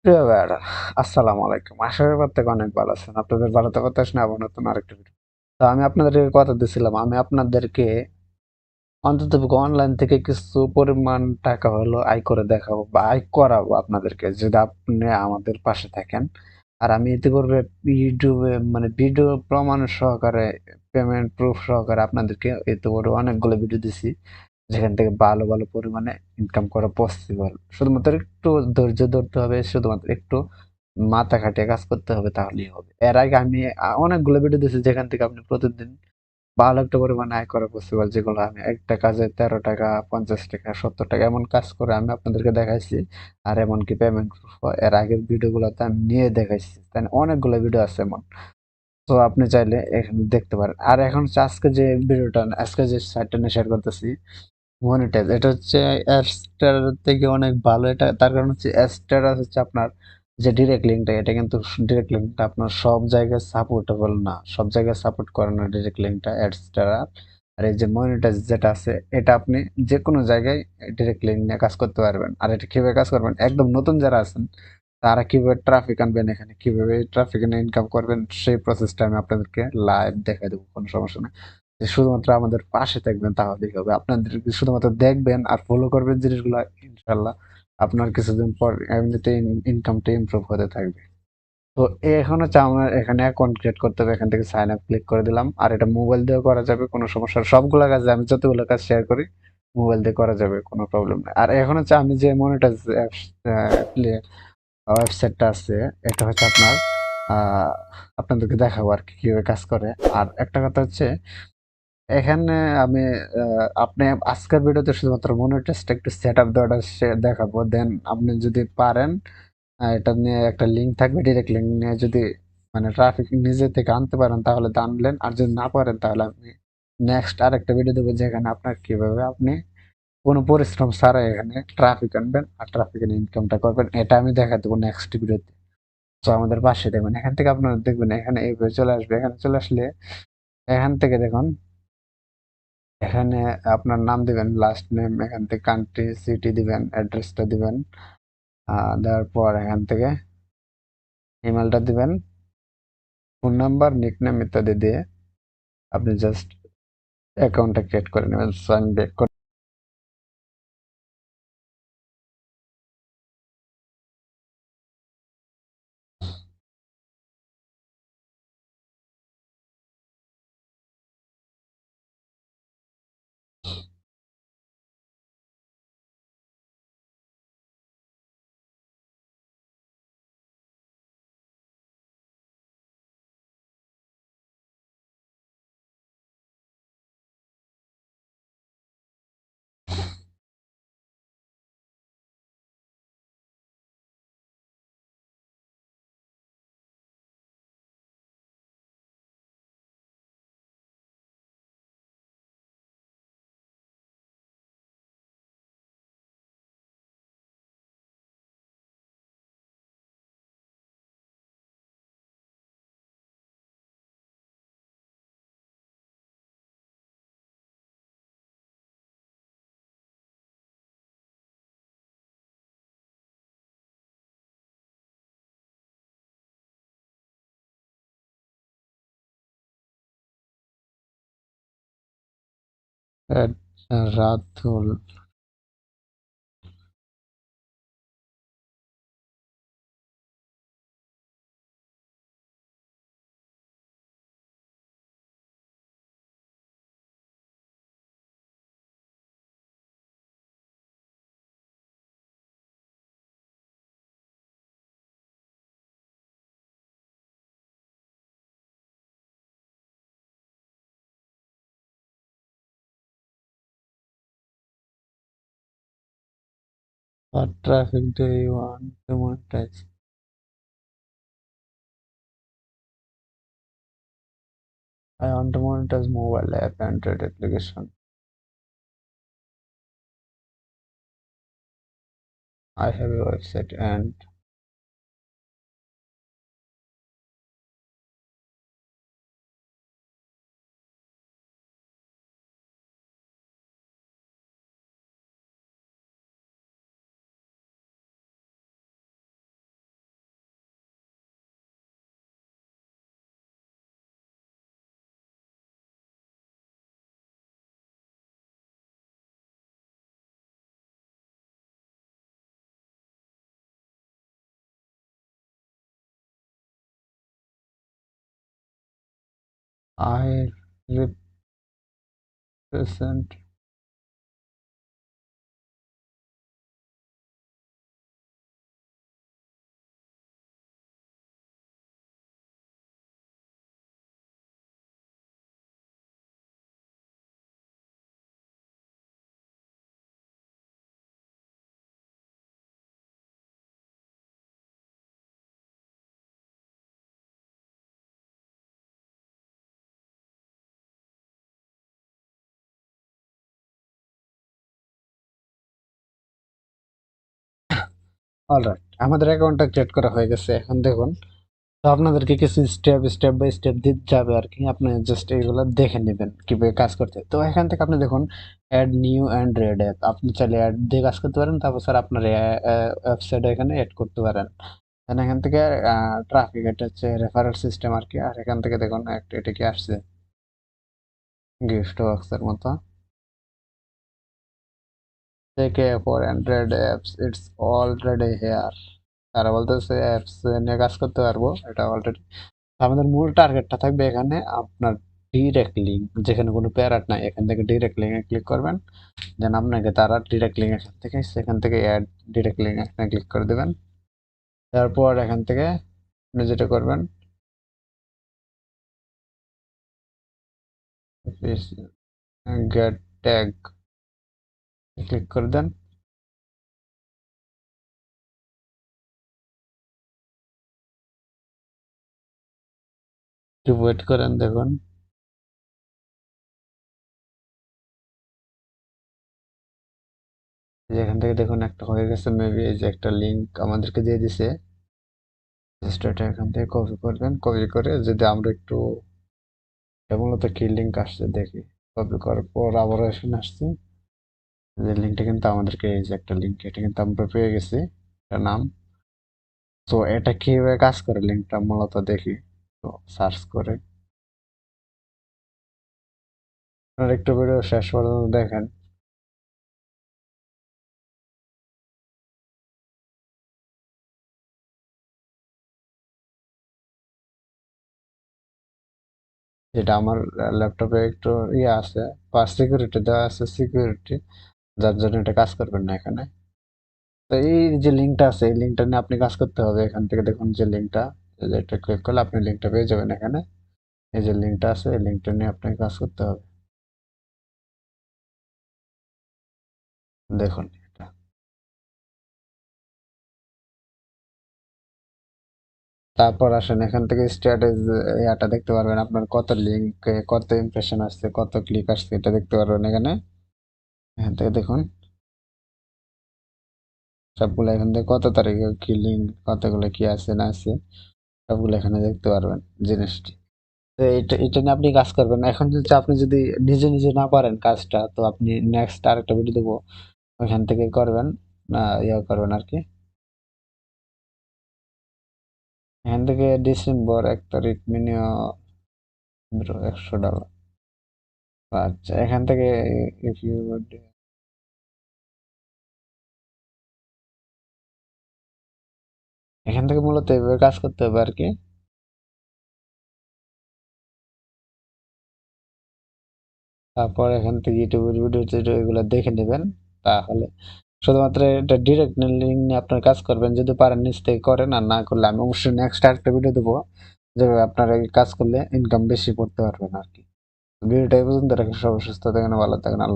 প্রিয় ভাইয়ারা, আসসালামু আলাইকুম। আশা করি প্রত্যেকে অনেক ভালো আছেন। আপনাদের ভালো থাকার প্রত্যাশা আবার নতুন আরেকটা ভিডিও। তো আমি আপনাদেরকে কথা দিছিলাম, আমি আপনাদেরকে অন্তত অনলাইন থেকে কিছু পরিমাণ টাকা হলো আয় করে দেখাবো বা আয় করাবো আপনাদেরকে, যদি আপনি আমাদের পাশে থাকেন। আর আমি ইতিপূর্বে ইউটিউবে মানে ভিডিও প্রমাণ সহকারে, পেমেন্ট প্রুফ সহকারে আপনাদেরকে ইতিপূর্বে অনেকগুলো ভিডিও দিছি, যেখান থেকে ভালো ভালো পরিমাণে ইনকাম করা পসিবল। শুধুমাত্র একটু ধৈর্য ধরতে হবে, শুধুমাত্র একটু মাথা খাটিয়ে কাজ করতে হবে, তাহলেই হবে। এর আগে আমি অনেকগুলো ভিডিও দিয়েছি যেখান থেকে আপনি প্রতিদিন ভালো একটা পরিমাণে আয় করা পসিবল, যেগুলো আমি একটা কাজে 13 টাকা, 50 টাকা, 70 টাকা এমন কাজ করে আমি আপনাদেরকে দেখাইছি। আর এমনকি পেমেন্ট এর আগের ভিডিওগুলোতে আমি নিয়ে দেখাইছি, তাই না? অনেকগুলো ভিডিও আছে এমন। তো আপনি চাইলে এখানে দেখতে পারেন। আর এখন হচ্ছে আজকে যে সাইটটা নিয়ে শেয়ার করতেছি, মনিটাইজ, এটা হচ্ছে অ্যাডস্টার থেকে অনেক ভালো। এটা তার কারণ হচ্ছে অ্যাডস্টার হচ্ছে আপনার যে ডিরেক্ট লিঙ্কটা, এটা কিন্তু ডিরেক্ট লিঙ্কটা আপনার সব জায়গায় সাপোর্টেবল না, সব জায়গায় সাপোর্ট করে না ডিরেক্ট লিঙ্কটা অ্যাডস্টার। আর এই যে মনিটাইজ যেটা আছে, এটা আপনি যে কোনো জায়গায় ডিরেক্ট লিঙ্ক নিয়ে কাজ করতে পারবেন। আর এটা কিভাবে কাজ করবেন, একদম নতুন যারা আছেন তারা কিভাবে ট্রাফিক আনবেন, এখানে কিভাবে ট্রাফিক এনে ইনকাম করবেন, সেই প্রসেসটা আমি আপনাদেরকে লাইভ দেখাই দেবো, কোনো সমস্যা নেই। যে শুধুমাত্র আমাদের পাশে থাকবেন তাহলেই হবে। আপনাদের শুধুমাত্র দেখবেন আর ফলো করবেন জিনিসগুলো, ইনশাল্লাহ আপনার কিছুদিন পর এমনিতে ইনকামটা ইমপ্রুভ হতে থাকবে। তো এখন হচ্ছে আমার এখানে অ্যাকাউন্ট ক্রিয়েট করতে হবে, এখান থেকে সাইন আপ ক্লিক করে দিলাম। আর এটা মোবাইল দিয়েও করা যাবে, কোনো সমস্যা। সবগুলো কাজে আমি যতগুলো কাজ শেয়ার করি মোবাইল দিয়ে করা যাবে, কোনো প্রবলেম নেই। আর এখন হচ্ছে আমি যে মনিটাইজ ওয়েবসাইটটা আছে, এটা হচ্ছে আপনার আহ, আপনাদেরকে দেখাবো আর কি কিভাবে কাজ করে। আর একটা কথা হচ্ছে, এখানে আমি আপনি আজকের ভিডিওতে শুধুমাত্র মনিটাইজটা একটু সেট আপ দেওয়াটা দেখাবো। দেন আপনি যদি পারেন, এটা নিয়ে একটা লিঙ্ক থাকবে, ডিরেক্ট লিঙ্ক নিয়ে যদি মানে ট্রাফিক নিজে থেকে আনতে পারেন তাহলে তো আনলেন, আর যদি না পারেন তাহলে আমি নেক্সট আরেকটা ভিডিও দেবো, যেখানে আপনার কিভাবে আপনি কোনো পরিশ্রম ছাড়া এখানে ট্রাফিক আনবেন আর ট্রাফিক এনে ইনকামটা করবেন, এটা আমি দেখা দেবো নেক্সট ভিডিওতে। তো আমাদের পাশে দেখবেন, এখান থেকে আপনারা দেখবেন এখানে এইভাবে চলে আসবে। এখানে চলে আসলে এখান থেকে দেখুন, এখানে আপনার নাম দিবেন, লাস্ট নেম, এখান থেকে কান্ট্রি, সিটি দিবেন, অ্যাড্রেসটা দিবেন। দেওয়ার পর এখান থেকে ইমেলটা দিবেন, ফোন নাম্বার, নিকনেম ইত্যাদি দিয়ে আপনি জাস্ট অ্যাকাউন্টটা ক্রিয়েট করে নেবেন। সো আমি ব্যাক করে Ratul. What traffic do you want to monetize? I want to monetize mobile app Android application. I have a website and I represent alright আমাদের অ্যাকাউন্টটা ক্রিয়েট করা হয়ে গেছে। এখন দেখুন, তো আপনাদেরকে কিছু স্টেপ বাই স্টেপ দিতে যাবে আর কি। আপনি জাস্ট এইগুলো দেখে নেবেন কিভাবে কাজ করতে। তো এখান থেকে আপনি দেখুন add new and red app, আপনি চাইলে অ্যাড দিয়ে কাজ করতে পারেন। তারপর স্যার আপনার ওয়েবসাইট এখানে অ্যাড করতে পারেন। দেন এখান থেকে ট্রাফিক, এটা হচ্ছে রেফারেল সিস্টেম আর কি। আর এখান থেকে দেখুন একটা এটা কি আসছে, গিফট বক্সের মতো থেকে for Android apps it's already here. তারা বলতেছে অ্যাপস নিয়ে কাজ করতে পারবো, এটা অলরেডি। আমাদের মূল টার্গেটটা থাকবে এখানে আপনার ডিরেক্ট লিঙ্ক, যেখানে কোনো প্যারাট নাই, এখান থেকে ডিরেক্ট লিঙ্কে ক্লিক করবেন। দেন আপনাকে তারা ডিরেক্ট লিঙ্ক সেখান থেকে অ্যাড ডিরেক্ট লিঙ্ক এখানে ক্লিক করে দেবেন। তারপর এখান থেকে আপনি যেটা করবেন, গেট ট্যাগ ক্লিক করে দেন। একটু ওয়েট করেন, দেখুন যেখান থেকে দেখুন একটা হয়ে গেছে মেবি। এই যে একটা লিঙ্ক আমাদেরকে দিয়ে দিছে, জাস্ট এটা এখান থেকে কপি করবেন। কপি করে যদি আমরা একটু, এটা মূলত কি লিঙ্ক আসছে দেখি। কপি করার পর আবার এখানে আসছে যে লিঙ্কটা, কিন্তু আমাদেরকে এই যে একটা লিঙ্ক, এটা কিন্তু আমরা পেয়ে গেছি, এটা নাম। তো এটা কিভাবে কাজ করে লিঙ্কটা মূলত দেখি। তো সার্চ করে আপনারা একটু ভিডিও শেষ পর্যন্ত দেখেন। যেটা আমার ল্যাপটপে একটু ইয়ে আছে, ফার্স্ট সিকিউরিটি দেওয়া আছে, সিকিউরিটি, যার জন্য এটা কাজ করবেন না এখানে। তো এই যে লিঙ্কটা আছে, এই লিঙ্কটা নিয়ে আপনি কাজ করতে হবে। এখান থেকে দেখুন যে লিঙ্কটা, এটা ক্লিক করলে আপনি লিঙ্কটা পেয়ে যাবেন এখানে। এই যে লিঙ্কটা আছে, এই লিঙ্কটা নিয়ে আপনাকে কাজ করতে হবে। দেখুন এটা, তারপর আসেন এখান থেকে স্ট্যাটাস, ইয়াটা দেখতে পারবেন আপনার কত লিঙ্ক, কত ইমপ্রেশন আসছে, কত ক্লিক আসছে, এটা দেখতে পারবেন এখানে। এখান থেকে দেখুন সবগুলো, এখান থেকে কত তারিখে কি লিঙ্ক, কতগুলো কি আছে না আছে, সবগুলো এখানে দেখতে পারবেন জিনিসটি। তো এটা নিয়ে আপনি কাজ করবেন। এখন যদি আপনি যদি নিজে নিজে না পারেন কাজটা, তো আপনি নেক্সট আরেকটা ভিডিও দেবো, ওইখান থেকে করবেন, না ইয়ে করবেন আর কি। এখান থেকে ডিসেম্বর 1 তারিখ মিনিমাম $100। আচ্ছা এখান থেকে if you would, এখান থেকে মূলত এভাবে কাজ করতে হবে আর কি। তারপর এখান থেকে ইউটিউবের ভিডিও টিডিও এগুলো দেখে নেবেন। তাহলে শুধুমাত্র এটা ডিরেক্ট লিঙ্ক নিয়ে আপনার কাজ করবেন, যদি পারেন নিচ থেকে করেন, আর না করলে আমি অবশ্যই নেক্সট আরেকটা ভিডিও দেবো, যেভাবে আপনারা এই কাজ করলে ইনকাম বেশি করতে পারবেন আর কি। ভিডিওটা এই পর্যন্ত রাখি, সবাই সুস্থ থাকেন, ভালো থাকেন, আল্লাহ।